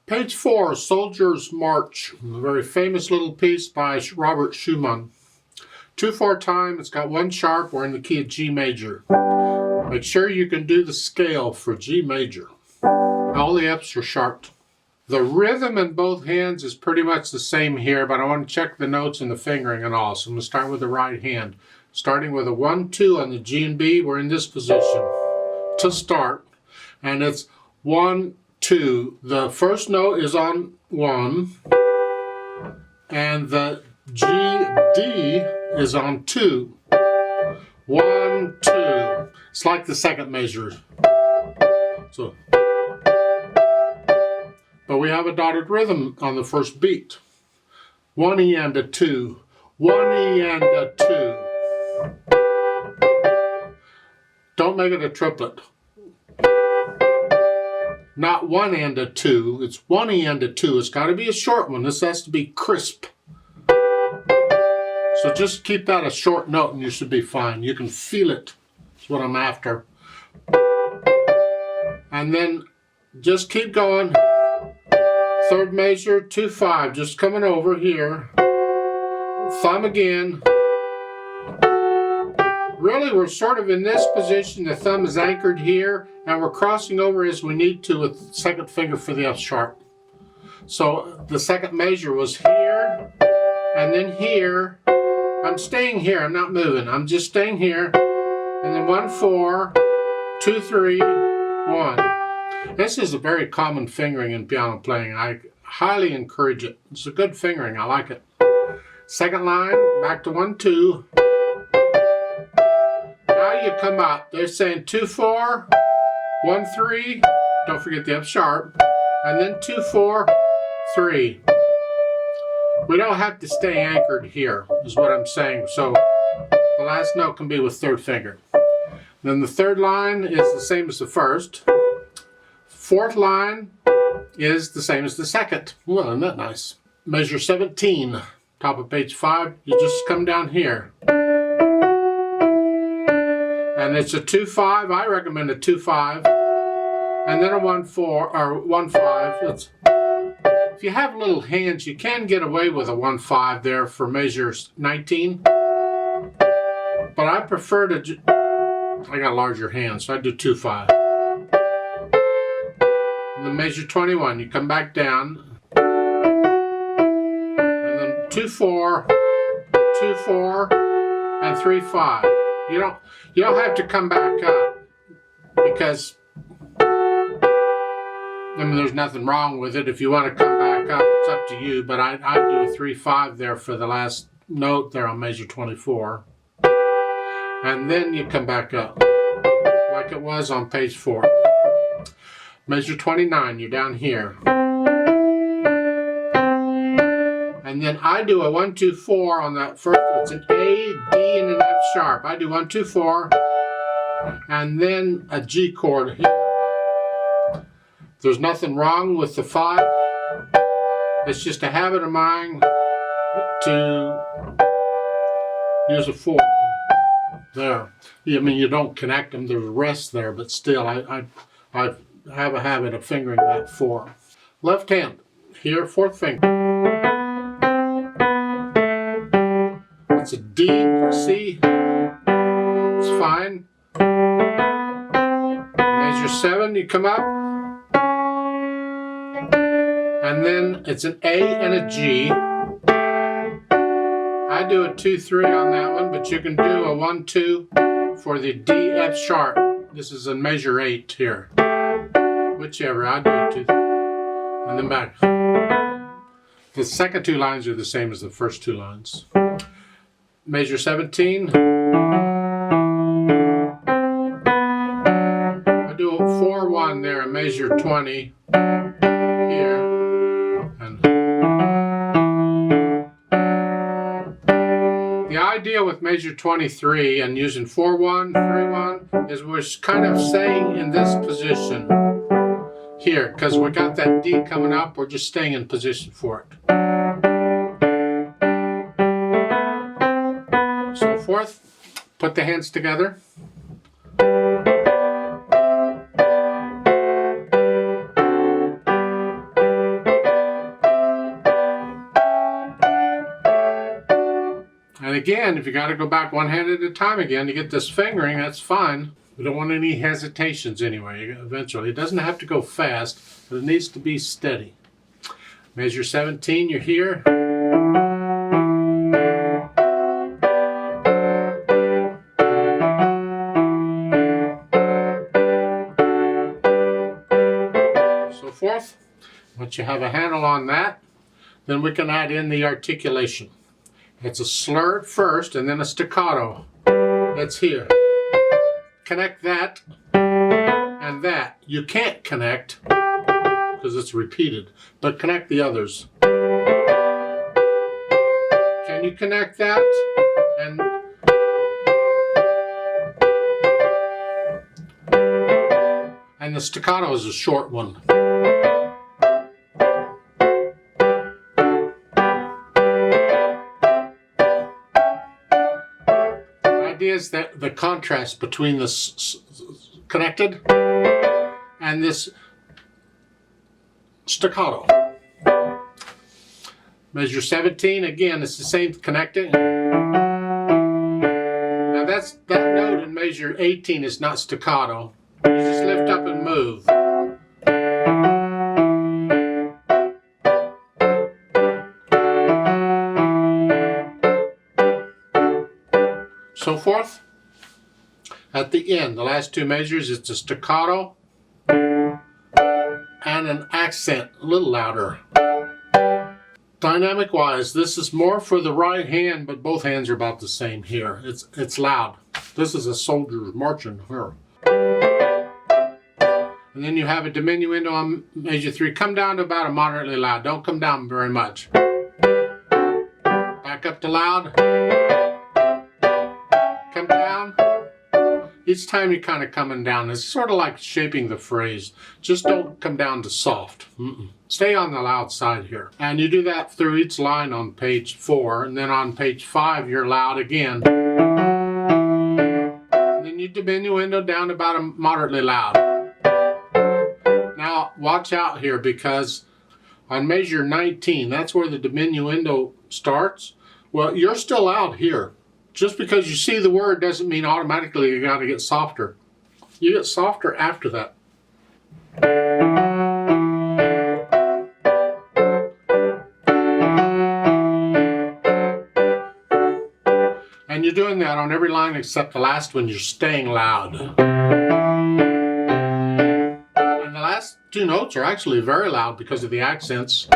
Page 4, Soldier's March, a very famous little piece by Robert Schumann. 2/4 time, it's got one sharp, we're in the key of G major. Make sure you can do the scale for G major. All the F's are sharp. The rhythm in both hands is pretty much the same here, but I want to check the notes and the fingering and all. So I'm going to start with the right hand. Starting with a 1-2 on the G and B, we're in this position to start. And it's 1, 2. The first note is on 1, and the G, D is on 2. 1, 2. It's like the second measure. So, but we have a dotted rhythm on the first beat. 1 E and a 2. 1 E and a 2. Don't make it a triplet. Not 1 and a 2, it's 1 E and a 2. It's got to be a short one. This has to be crisp. So just keep that a short note and you should be fine. You can feel it. That's what I'm after. And then just keep going. Third measure, 2-5, just coming over here. Thumb again. Really, we're sort of in this position. The thumb is anchored here, and we're crossing over as we need to with the second finger for the F sharp. So the second measure was here, and then here. I'm staying here, I'm not moving. I'm just staying here. And then 1, 4, 2, 3, 1. This is a very common fingering in piano playing. I highly encourage it. It's a good fingering, I like it. Second line, back to 1, 2. Now you come up. They're saying 2, 4, 1, 3. Don't forget the F sharp. And then 2, 4, 3. We don't have to stay anchored here, is what I'm saying. So the last note can be with third finger. Then the third line is the same as the first. Fourth line is the same as the second. Well, isn't that nice? Measure 17, top of page 5. You just come down here. And it's a 2-5. I recommend a 2-5. And then a 1-4 or 1-5. If you have little hands, you can get away with a 1-5 there for measure 19. But I prefer to, I got larger hands, so I do 2-5. And then measure 21, you come back down. And then 2-4, 2-4, and 3-5. You don't have to come back up because I mean, there's nothing wrong with it. If you want to come back up, it's up to you. But I do a 3-5 there for the last note there on measure 24. And then you come back up, like it was on page 4. Measure 29, you're down here. And then I do a 1, 2, 4 on that first. It's an A, D, and an F sharp. I do 1, 2, 4, and then a G chord here. There's nothing wrong with the 5. It's just a habit of mine to use a 4. There. I mean, you don't connect them. There's a rest there, but still, I have a habit of fingering that 4. Left hand. Here, fourth finger. That's a D, C. It's fine. Measure 7, you come up. And then it's an A and a G. I do a 2-3 on that one, but you can do a 1-2 for the D, F sharp. This is a measure 8 here. Whichever, I do a 2, and then back. The second 2 lines are the same as the first 2 lines. Measure 17. I do a 4-1 there, a measure 20 here. And the idea with measure 23 and using 4-1, 3-1 is we're kind of staying in this position here because we got that D coming up. We're just staying in position for it. So fourth, put the hands together. And again, if you got to go back one hand at a time again to get this fingering, that's fine. We don't want any hesitations anyway, eventually. It doesn't have to go fast, but it needs to be steady. Measure 17, you're here. So forth. Once you have a handle on that, then we can add in the articulation. It's a slur first and then a staccato. That's here. Connect that and that. You can't connect because it's repeated, but connect the others. Can you connect that? And the staccato is a short one. Is that the contrast between this connected and this staccato. Measure 17, again, it's the same connecting. Now that note in measure 18 is not staccato. You just lift up and move. So forth. At the end, the last two measures, it's a staccato and an accent, a little louder. Dynamic wise, this is more for the right hand, but both hands are about the same here. It's loud. This is a soldier marching here. And then you have a diminuendo on measure 3. Come down to about a moderately loud. Don't come down very much. Back up to loud. Come down. Each time you're kind of coming down. It's sort of like shaping the phrase. Just don't come down to soft. Stay on the loud side here. And you do that through each line on page 4. And then on page 5, you're loud again. And then you diminuendo down to about a moderately loud. Now, watch out here because on measure 19, that's where the diminuendo starts. Well, you're still loud here. Just because you see the word doesn't mean automatically you got to get softer. You get softer after that. And you're doing that on every line except the last one. You're staying loud. And the last two notes are actually very loud because of the accents.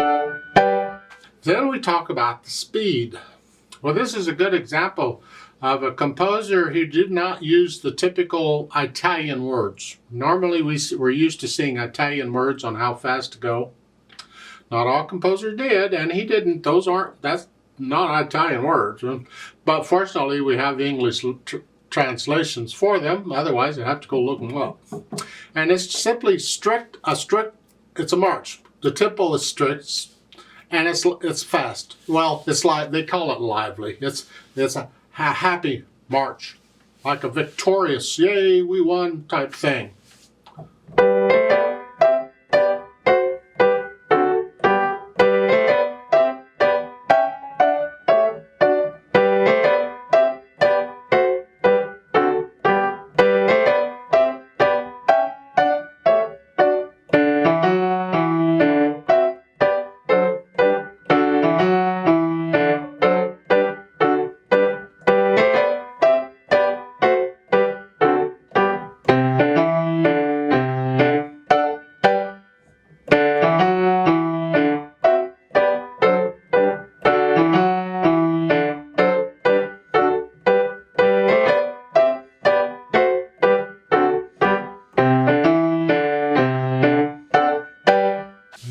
Then we talk about the speed. Well, this is a good example of a composer who did not use the typical Italian words. Normally we're used to seeing Italian words on how fast to go. Not all composers did, and he didn't. That's not Italian words. But fortunately, we have the English translations for them. Otherwise, I'd have to go look them up. And it's simply it's a march. The tempo is strict. And it's fast. Well, it's like they call it lively. It's a happy march, like a victorious, yay, we won type thing.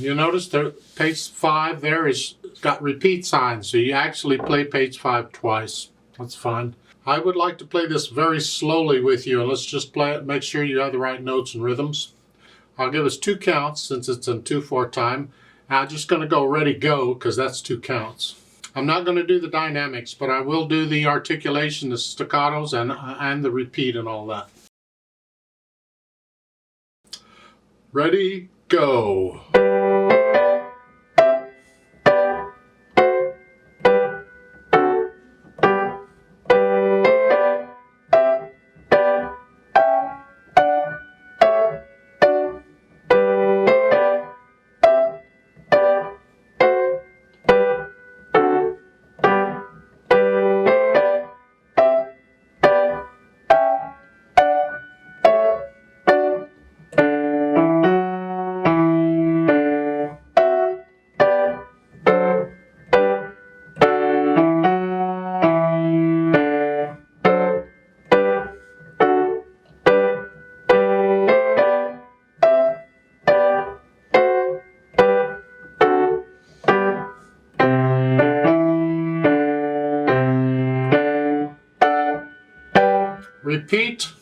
You notice the page 5 there is got repeat signs, so you actually play page 5 twice. That's fine. I would like to play this very slowly with you, and let's just play it, make sure you have the right notes and rhythms. I'll give us 2 counts since it's in 2/4 time. I'm just going to go ready, go, because that's 2 counts. I'm not going to do the dynamics, but I will do the articulation, the staccatos, and the repeat and all that. Ready, go. Repeat.